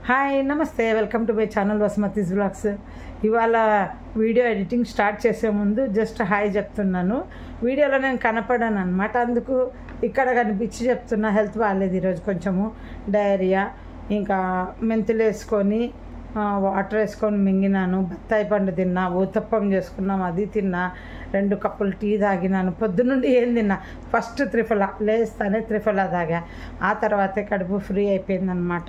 Hi నమస్తే, welcome to my channel Vasumathi's blogs. ఇవాళ video editing start చేసే ముందు జస్ట్ హాయ్ చెప్తున్నాను. వీడియోలో నేను కనపడాను అనమాట, అందుకు ఇక్కడ కనిపించి చెప్తున్నా. హెల్త్ బాగాలేదు ఈరోజు, కొంచెము డయేరియా, ఇంకా మెంతులు వేసుకొని వాటర్ వేసుకొని మింగినాను. బత్తాయి పండు తిన్నా, ఊతప్పం చేసుకున్నాం, అది తిన్నా, 2 కప్పులు టీ తాగినాను. పొద్దునుండి ఏం తిన్నా, ఫస్ట్ త్రిఫలా లేస్తానే త్రిఫలా తాగా, ఆ తర్వాతే కడుపు ఫ్రీ అయిపోయిందనమాట.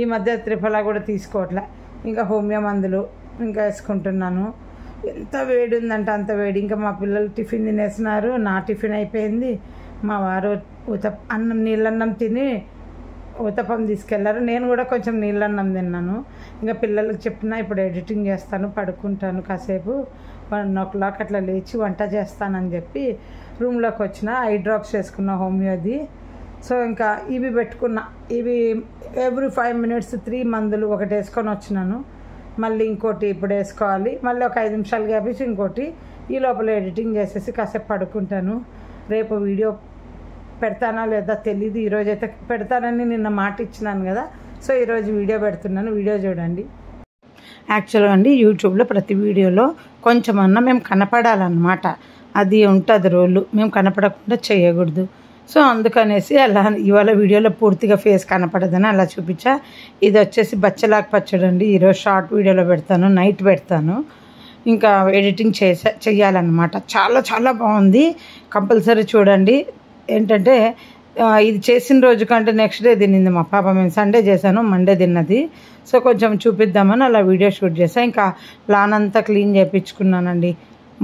ఈ మధ్య త్రిఫలా కూడా తీసుకోవట్లే, ఇంకా హోమియో మందులు ఇంకా వేసుకుంటున్నాను. ఎంత వేడి ఉందంటే అంత వేడి. ఇంకా మా పిల్లలు టిఫిన్ తినేసినారు, నా టిఫిన్ అయిపోయింది. మా వారు నీళ్ళన్నం తిని ఊతప్పం తీసుకెళ్లారు. నేను కూడా కొంచెం నీళ్ళన్నం తిన్నాను. ఇంకా పిల్లలకు చెప్పినా ఇప్పుడు ఎడిటింగ్ చేస్తాను, పడుకుంటాను కాసేపు, 1 o'clock అట్లా లేచి వంట చేస్తానని చెప్పి రూమ్లోకి వచ్చిన. ఐ డ్రాప్స్ వేసుకున్న హోమియోది. సో ఇంకా ఇవి పెట్టుకున్నా. ఇవి ఎవ్రీ 5 minutes 3 మందులు ఒకటి వేసుకొని వచ్చినాను. మళ్ళీ ఇంకోటి ఇప్పుడు వేసుకోవాలి. మళ్ళీ ఒక 5 నిమిషాలు గ్యాపించి ఇంకోటి. ఈ లోపల ఎడిటింగ్ చేసేసి కాసేపు పడుకుంటాను. రేపు వీడియో పెడతానా లేదా తెలీదు. ఈరోజైతే పెడతానని నిన్న మాట ఇచ్చినాను కదా, సో ఈరోజు వీడియో పెడుతున్నాను. వీడియో చూడండి. యాక్చువల్గా అండి, యూట్యూబ్లో ప్రతి వీడియోలో కొంచెమన్నా మేము కనపడాలన్నమాట, అది ఉంటుంది రోలు. మేము కనపడకుండా చేయకూడదు. సో అందుకనేసి అలా ఇవాళ వీడియోలో పూర్తిగా ఫేస్ కనపడదని అలా చూపించా. ఇది వచ్చేసి బచ్చలాకు పచ్చడి అండి. ఈరోజు షార్ట్ వీడియోలో పెడతాను, నైట్ పెడతాను. ఇంకా ఎడిటింగ్ చెయ్యాలన్నమాట. చాలా చాలా బాగుంది, కంపల్సరీ చూడండి. ఏంటంటే ఇది చేసిన రోజు కంటే నెక్స్ట్ డే తినింది మా పాప. మేము సండే చేశాను, మండే తిన్నది. సో కొంచెం చూపిద్దామని అలా వీడియో షూట్ చేశాను. ఇంకా లాన్ అంతా క్లీన్ చేయించుకున్నానండి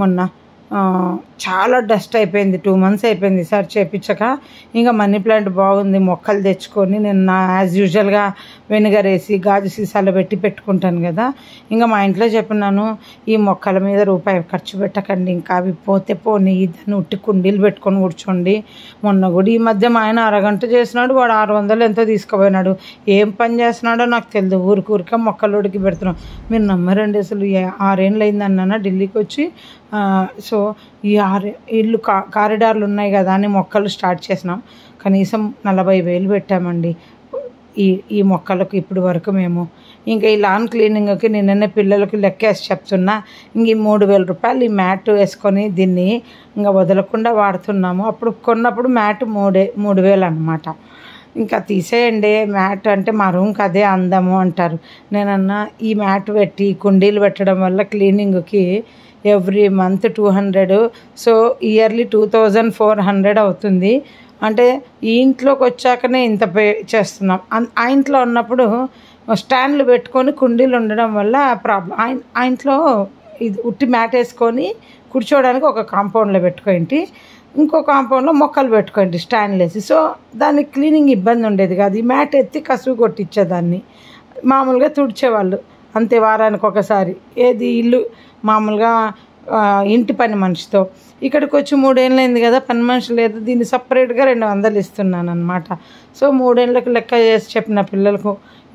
మొన్న. చాలా డస్ట్ అయిపోయింది, 2 months అయిపోయింది ఈసారి చేయించక. ఇంకా మనీ ప్లాంట్ బాగుంది, మొక్కలు తెచ్చుకొని నేను యాజ్ యూజువల్గా వెనిగర్ వేసి గాజు సీసాలో పెట్టుకుంటాను కదా. ఇంకా మా ఇంట్లో చెప్పినాను, ఈ మొక్కల మీద రూపాయి ఖర్చు పెట్టకండి, ఇంకా అవి పోతే పోనీ, దాన్ని ఉట్టి కుండీలు పెట్టుకొని కూర్చోండి. మొన్న కూడా ఈ మధ్య మా ఆయన అరగంట చేసినాడు, వాడు 600 ఎంతో తీసుకుపోయినాడు. ఏం పని చేస్తున్నాడో నాకు తెలియదు, ఊరికే మొక్కలోడికి పెడుతున్నాం. మీరు నమ్మరండి, అసలు 6 ఏళ్ళు అయిందన్నా ఢిల్లీకి వచ్చి. సో ఈ 6 ఇల్లు కారిడార్లు ఉన్నాయి కదా అని మొక్కలు స్టార్ట్ చేసినాం. కనీసం 40,000 పెట్టామండి ఈ మొక్కలకు ఇప్పుడు వరకు మేము. ఇంకా ఈ లాన్ క్లీనింగ్కి నిన్ననే పిల్లలకి లెక్కేసి చెప్తున్నా. ఇంక ఈ 3,000 రూపాయలు ఈ మ్యాట్ వేసుకొని దీన్ని ఇంకా వదలకుండా వాడుతున్నాము. అప్పుడు కొన్నప్పుడు మ్యాట్ 3,000 అనమాట. ఇంకా తీసేయండి, మ్యాట్ అంటే మా రూమ్కి అదే అందము అంటారు. నేనన్నా ఈ మ్యాట్ పెట్టి కుండీలు పెట్టడం వల్ల క్లీనింగ్కి ఎవ్రీ మంత్ 200, సో ఇయర్లీ 2,400 అవుతుంది. అంటే ఈ ఇంట్లోకి వచ్చాకనే ఇంత పే చేస్తున్నాం. ఆ ఇంట్లో ఉన్నప్పుడు స్టాండ్లు పెట్టుకొని కుండీలు ఉండడం వల్ల ప్రాబ్లం. ఆ ఇంట్లో ఇది ఉట్టి మ్యాట్ వేసుకొని కూర్చోవడానికి ఒక కాంపౌండ్లో పెట్టుకోండి, ఇంకో కాంపౌండ్లో మొక్కలు పెట్టుకోండి స్టాండ్లు వేసి. సో దానికి క్లీనింగ్ ఇబ్బంది ఉండేది కాదు. ఈ మ్యాట్ ఎత్తి కసువు కొట్టించేదాన్ని, మామూలుగా తుడిచేవాళ్ళు అంతే, వారానికి ఒకసారి. ఏది ఇల్లు మామూలుగా ఇంటి పని మనిషితో. ఇక్కడికి వచ్చి 3 ఏళ్ళు అయింది కదా, పని మనిషి లేదు, దీన్ని సపరేట్గా 200 ఇస్తున్నాను అనమాట. సో 3 ఏళ్ళకి లెక్క చేసి చెప్పిన పిల్లలకు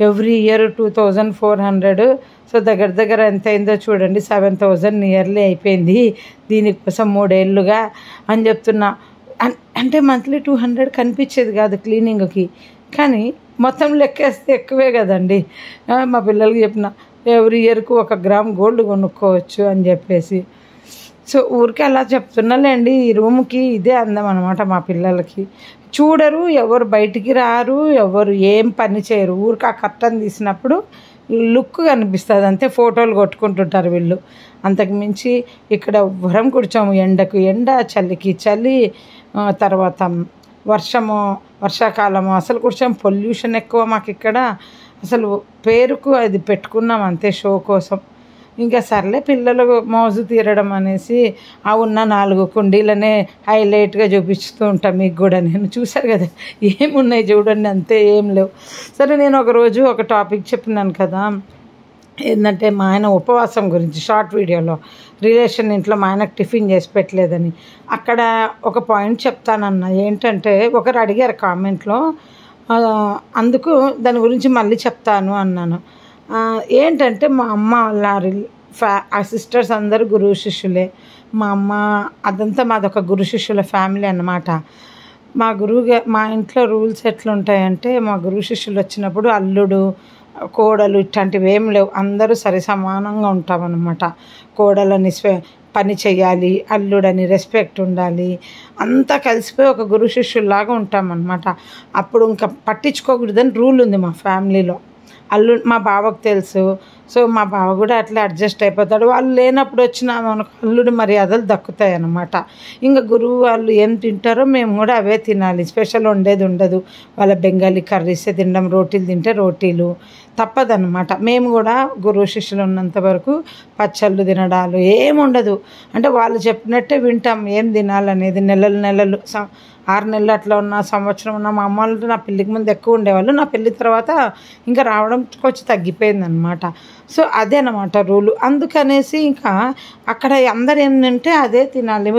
ఎవ్రీ ఇయర్ 2,400. సో దగ్గర ఎంత అయిందో చూడండి, 7,000 నియర్లీ అయిపోయింది దీనికోసం 3 ఏళ్ళుగా అని చెప్తున్నా. అంటే మంత్లీ 200 కనిపించేది కాదు క్లీనింగ్కి, కానీ మొత్తం లెక్కేస్తే ఎక్కువే కదండి. మా పిల్లలకి చెప్పిన ఎవ్రీ ఇయర్కు 1 గ్రామ్ గోల్డ్ కొనుక్కోవచ్చు అని చెప్పేసి. సో ఊరికే అలా చెప్తున్నాలేండి. ఈ రూమ్కి ఇదే అందం అనమాట. మా పిల్లలకి చూడరు, ఎవరు బయటికి రారు, ఎవరు ఏం పని చేయరు. ఊరికి ఆ కర్టన్ తీసినప్పుడు లుక్ కనిపిస్తుంది అంతే, ఫోటోలు కొట్టుకుంటుంటారు వీళ్ళు. అంతకు మించి ఇక్కడ వరం కూర్చోము, ఎండకు ఎండ, చలికి చలి, తర్వాత వర్షాకాలము అసలు కూర్చోము. పొల్యూషన్ ఎక్కువ మాకు ఇక్కడ, అసలు పేరుకు అది పెట్టుకున్నాం అంతే, షో కోసం. ఇంకా సర్లే పిల్లలు మోజు తీరడం అనేసి ఆ ఉన్న 4 కుండీలనే హైలైట్గా చూపిస్తూ ఉంటాను మీకు కూడా. నేను చూశారు కదా ఏమున్నాయి చూడండి, అంతే, ఏం లేవు. సరే, నేను ఒకరోజు ఒక టాపిక్ చెప్పినాను కదా, ఏంటంటే మా ఆయన ఉపవాసం గురించి. షార్ట్ వీడియోలో రిలేషన్ ఇంట్లో మా ఆయనకు టిఫిన్ చేసి పెట్టలేదని. అక్కడ ఒక పాయింట్ చెప్తానన్నా. ఏంటంటే ఒకరు అడిగారు కామెంట్లో, అందుకు దాని గురించి మళ్ళీ చెప్తాను అన్నాను. ఏంటంటే మా అమ్మ వాళ్ళ ఆ సిస్టర్స్ అందరూ గురు శిష్యులే. మా అమ్మ అదంతా మాదొక గురు శిష్యుల ఫ్యామిలీ అన్నమాట. మా ఇంట్లో రూల్స్ ఎట్లుంటాయంటే, మా గురు శిష్యులు వచ్చినప్పుడు అల్లుడు కోడలు ఇట్లాంటివి ఏం లేవు. అందరూ సరి సమానంగా ఉంటామన్నమాట. కోడలని పని చేయాలి, అల్లుడని రెస్పెక్ట్ ఉండాలి, అంతా కలిసిపోయి ఒక గురు శిష్యుల్లాగా ఉంటామన్నమాట. అప్పుడు ఇంకా పట్టించుకోకూడదని రూల్ ఉంది మా ఫ్యామిలీలో. మా బావకు తెలుసు. సో మా బావ కూడా అట్లా అడ్జస్ట్ అయిపోతాడు. వాళ్ళు లేనప్పుడు వచ్చిన మనకు అల్లుడి మర్యాదలు దక్కుతాయి అన్నమాట. ఇంకా గురువు వాళ్ళు ఏం తింటారో మేము కూడా అవే తినాలి. స్పెషల్ వండేది ఉండదు. వాళ్ళ బెంగాలీ కర్రీసే తినడం, రోటీలు తింటే రోటీలు తప్పదన్నమాట. మేము కూడా గురువు శిష్యులు ఉన్నంత వరకు పచ్చళ్ళు తినడాలు ఏముండదు. అంటే వాళ్ళు చెప్పినట్టే వింటాం ఏం తినాలనేది. నెలలు 6 నెలలు అట్లా ఉన్న, సంవత్సరం ఉన్న. మా అమ్మ వాళ్ళు నా పెళ్ళికి ముందు ఎక్కువ ఉండేవాళ్ళు. నా పెళ్ళి తర్వాత ఇంకా రావడం కొంచెం తగ్గిపోయిందనమాట. సో అదే అనమాట రూలు. అందుకనేసి ఇంకా అక్కడ అందరు ఏంటంటే అదే తినాలి.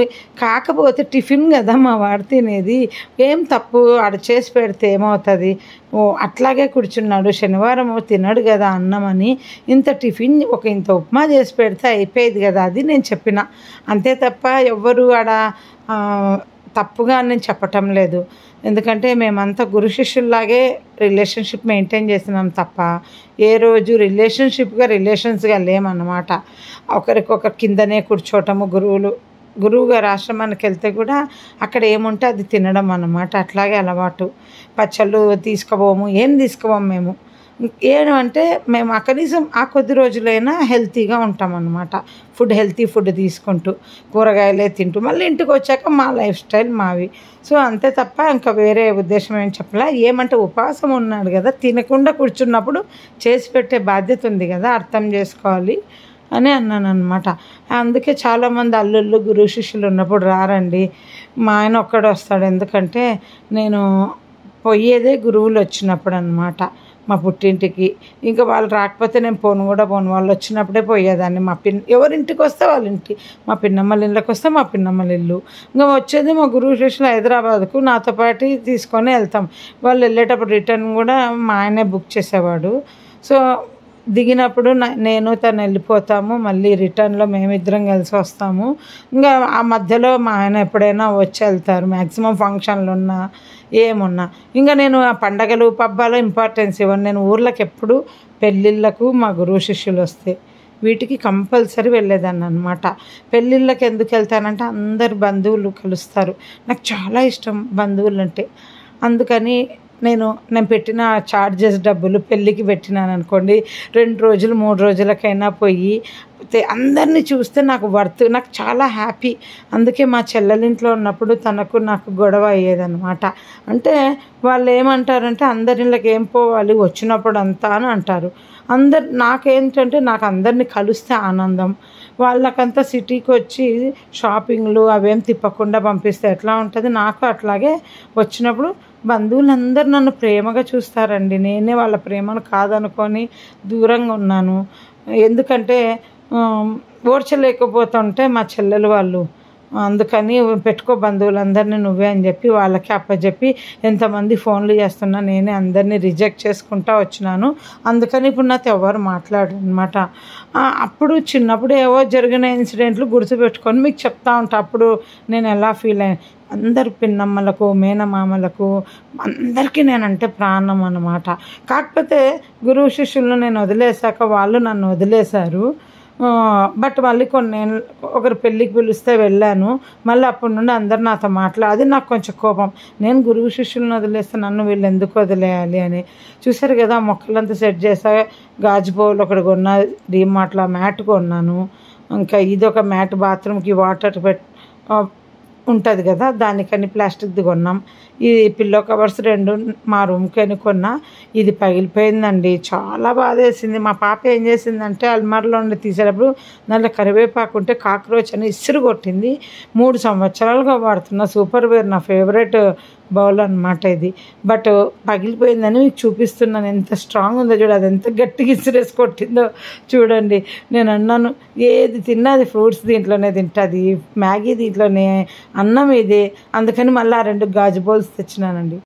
కాకపోతే టిఫిన్ కదా మా వాడు తినేది, ఏం తప్పు, ఆడ చేసి పెడితే ఏమవుతుంది, అట్లాగే కూర్చున్నాడు, శనివారం తినడు కదా అన్నమని ఇంత టిఫిన్ ఇంత ఉప్మా చేసి పెడితే అయిపోయేది కదా, అది నేను చెప్పిన. అంతే తప్ప ఎవ్వరు ఆడ తప్పుగా నేను చెప్పటం లేదు. ఎందుకంటే మేమంతా గురు శిష్యుల్లాగే రిలేషన్షిప్ మెయింటైన్ చేసినాం తప్ప ఏ రోజు రిలేషన్స్గా లేమన్నమాట. ఒకరికొకరు కిందనే కూర్చోవటము. గురువు గారి ఆశ్రమానికి వెళ్తే కూడా అక్కడ ఏముంటే అది తినడం అన్నమాట. అట్లాగే అలవాటు. పచ్చళ్ళు తీసుకుపోము, ఏం తీసుకుపోము మేము. ఏమంటే మేము కనీసం ఆ కొద్ది రోజులైనా హెల్తీగా ఉంటామన్నమాట. హెల్తీ ఫుడ్ తీసుకుంటూ కూరగాయలే తింటూ మళ్ళీ ఇంటికి వచ్చాక మా లైఫ్ స్టైల్ మావి. సో అంతే తప్ప ఇంకా వేరే ఉద్దేశం ఏం చెప్పలే. ఏమంటే ఉపవాసం ఉన్నాడు కదా, తినకుండా కూర్చున్నప్పుడు చేసి పెట్టే బాధ్యత ఉంది కదా, అర్థం చేసుకోవాలి అని అన్నాను అనమాట. అందుకే చాలామంది అల్లుళ్ళు గురు శిష్యులు ఉన్నప్పుడు రారండి. మా ఆయన ఒక్కడే వస్తాడు. ఎందుకంటే నేను పోయేదే గురువులు వచ్చినప్పుడు అన్నమాట మా పుట్టింటికి. ఇంకా వాళ్ళు రాకపోతే నేను పోను. వాళ్ళు వచ్చినప్పుడే పోయేదాన్ని. ఎవరింటికి వస్తే వాళ్ళ ఇంటికి, మా పిన్నమ్మల ఇళ్ళకి వస్తే మా పిన్నమ్మల ఇల్లు. ఇంకా వచ్చేది మా గురువు శిష్యులు హైదరాబాద్కు నాతో పాటు తీసుకొని వెళ్తాం. వాళ్ళు వెళ్ళేటప్పుడు రిటర్న్ కూడా మా ఆయనే బుక్ చేసేవాడు. సో దిగినప్పుడు నేను తను వెళ్ళిపోతాము. మళ్ళీ రిటర్న్లో మేమిద్దరం కలిసి వస్తాము. ఇంకా ఆ మధ్యలో మా ఆయన ఎప్పుడైనా వచ్చి వెళ్తారు. మ్యాక్సిమం ఫంక్షన్లు ఉన్నా ఏమున్నా. ఇంకా నేను ఆ పండగలు పబ్బాలు ఇంపార్టెన్స్ ఇవ్వను. నేను ఊర్లకు ఎప్పుడు పెళ్ళిళ్ళకు మా గురువు శిష్యులు వస్తే వీటికి కంపల్సరీ వెళ్ళేదాన్ని అనమాట. పెళ్ళిళ్ళకి ఎందుకు వెళ్తానంటే అందరు బంధువులు కలుస్తారు. నాకు చాలా ఇష్టం బంధువులు అంటే. అందుకని నేను పెట్టిన చార్జెస్ డబ్బులు పెళ్ళికి పెట్టినాను అనుకోండి, 2 రోజులు 3 రోజులకైనా పోయి అందరినీ చూస్తే నాకు నాకు చాలా హ్యాపీ. అందుకే మా చెల్లెలింట్లో ఉన్నప్పుడు నాకు గొడవ అయ్యేదన్నమాట. అంటే వాళ్ళు ఏమంటారంటే అందరిళ్ళకి ఏం పోవాలి వచ్చినప్పుడు అంతా అని అంటారు. నాకేంటంటే నాకు అందరినీ కలిస్తే ఆనందం. వాళ్ళకంతా సిటీకి వచ్చి షాపింగ్లు అవేం తిప్పకుండా పంపిస్తే ఎట్లా ఉంటుంది. నాకు అట్లాగే వచ్చినప్పుడు బంధువులందరూ నన్ను ప్రేమగా చూస్తారండి. నేనే వాళ్ళ ప్రేమను కాదనుకొని దూరంగా ఉన్నాను. ఎందుకంటే ఓర్చలేకపోతుంటే మా చెల్లెలు వాళ్ళు, అందుకని పెట్టుకో బంధువులందరినీ నువ్వే అని చెప్పి వాళ్ళకి అప్పచెప్పి ఎంతమంది ఫోన్లు చేస్తున్నా నేనే అందరినీ రిజెక్ట్ చేసుకుంటా వచ్చినాను. అందుకని ఇప్పుడు నాతో ఎవరు మాట్లాడరు అనమాట. అప్పుడు చిన్నప్పుడు ఏవో జరిగిన ఇన్సిడెంట్లు గుర్తుపెట్టుకొని మీకు చెప్తా ఉంటా. అప్పుడు నేను ఎలా ఫీల్ అయ్యాను. అందరు పిన్నమ్మలకు మేనమామలకు అందరికీ నేనంటే ప్రాణం అన్నమాట. కాకపోతే గురువు శిష్యులను నేను వదిలేశాక వాళ్ళు నన్ను వదిలేశారు. బట్ మళ్ళీ ఒకరు పెళ్ళికి పిలిస్తే వెళ్ళాను. మళ్ళీ అప్పటి నుండి అందరు నాతో అది నాకు కొంచెం కోపం. నేను గురువు శిష్యులను వదిలేస్తే నన్ను వీళ్ళు ఎందుకు వదిలేయాలి అని. చూసారు కదా మొక్కలంతా సెట్ చేసా. గాజు బౌల్ ఒకటి కొన్నా, డీమార్ట్లో మ్యాట్ కొన్నాను. ఇంకా ఇదొక మ్యాట్ బాత్రూమ్కి వాటర్ ఉంటుంది కదా, దానికని ప్లాస్టిక్ది కొన్నాం. ఈ పిల్లో కవర్స్ 2 మా రూమ్కి అని కొన్నా. ఇది పగిలిపోయిందండి. చాలా బాధ వేసింది. మా పాప ఏం చేసిందంటే అల్మార్లో ఉండి తీసేటప్పుడు దాంట్లో కరివేపాకు ఉంటే కాక్రోచ్ అని ఇసురు కొట్టింది. 3 సంవత్సరాలుగా వాడుతున్నా. సూపర్ వేర్ నా ఫేవరెట్ బౌల్ అనమాట ఇది. బట్ పగిలిపోయిందని మీకు చూపిస్తున్నాను. ఎంత స్ట్రాంగ్ ఉందో చూడు, అది ఎంత గట్టిగా ఇసిరేసి కొట్టిందో చూడండి. నేను అన్నాను ఏది తిన్నా అది ఫ్రూట్స్ దీంట్లోనే తింటుంది, మ్యాగీ దీంట్లోనే, అన్నం ఇదే. అందుకని మళ్ళీ 2 గాజు బౌల్స్ తెచ్చినానండి.